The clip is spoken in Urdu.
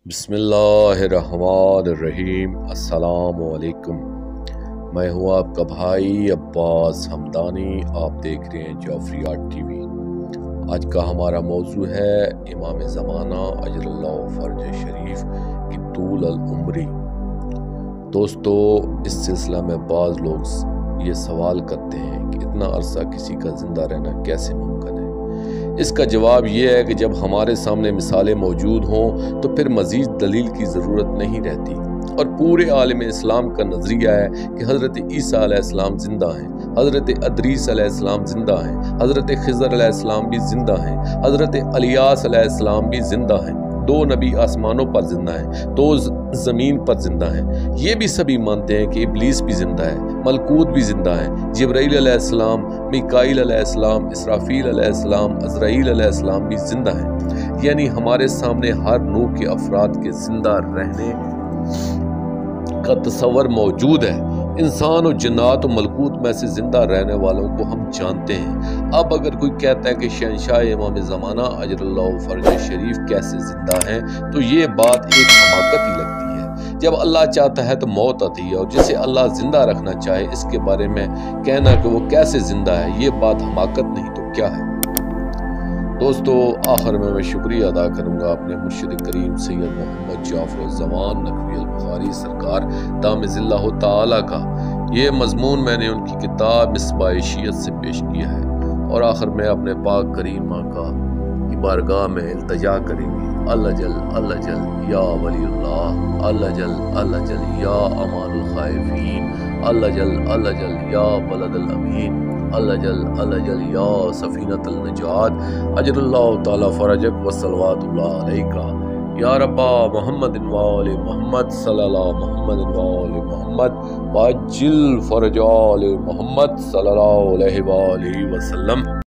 بسم اللہ الرحمن الرحیم۔ السلام علیکم، میں ہوں آپ کا بھائی عباس حمدانی۔ آپ دیکھ رہے ہیں جعفریات ٹی وی۔ آج کا ہمارا موضوع ہے امام زمانہ اجل اللہ فرج شریف کی طول العمری۔ دوستو، اس سلسلہ میں بعض لوگ یہ سوال کرتے ہیں کہ اتنا عرصہ کسی کا زندہ رہنا کیسے ممکن ہے؟ اس کا جواب یہ ہے کہ جب ہمارے سامنے مثالیں موجود ہوں تو پھر مزید دلیل کی ضرورت نہیں رہتی، اور پورے عالم اسلام کا نظریہ ہے کہ حضرت عیسیٰ علیہ السلام زندہ ہیں، حضرت ادریس علیہ السلام زندہ ہیں، حضرت خضر علیہ السلام بھی زندہ ہیں، حضرت الیاس علیہ السلام بھی زندہ ہیں، 2 نبی آسمانوں پر زندہ ہیں، 2 زمین پر زندہ ہیں۔ یہ بھی سبھی مانتے ہیں کہ ابلیس بھی زندہ ہے، ملکوت بھی زندہ ہے، جبرائیل علیہ السلام، میکائیل علیہ السلام، اسرافیل علیہ السلام، عزرائیل علیہ السلام بھی زندہ ہیں۔ یعنی ہمارے سامنے ہر نوع کے افراد کے زندہ رہنے کا تصور موجود ہے۔ انسان و جنات و ملکوت میں سے زندہ رہنے والوں کو ہم جانتے ہیں۔ اب اگر کوئی کہتا ہے کہ شہنشاہ امام زمانہ اجل اللہ فرج شریف کیسے زندہ ہیں، تو یہ بات ایک حماقت ہی لگتی ہے۔ جب اللہ چاہتا ہے تو موت آتی ہے، اور جسے اللہ زندہ رکھنا چاہے اس کے بارے میں کہنا کہ وہ کیسے زندہ ہے، یہ بات حماقت نہیں تو کیا ہے؟ دوستو، آخر میں شکریہ ادا کروں گا اپنے مرشد کریم سید محمد جعفر الزمان نقوی البخاری سرکار دامِ اللہ تعالی کا۔ یہ مضمون میں نے ان کی کتاب مصباح شیعت سے پیش کیا ہے، اور آخر میں اپنے پاک کریم آقا کی بارگاہ میں التجا کریں گے۔ اللہ جل یا ولی اللہ، اللہ جل یا امان الخائفین، اللہ جل یا بلد الامین، اللہ جل یا سفینۃ النجات، اجل اللہ تعالی فرجک و صلوات اللہ علیکہ یا ربا محمد و آل محمد، صلی اللہ محمد و آل محمد، واجل فرج آل محمد صلی اللہ علیہ وآلہ وسلم۔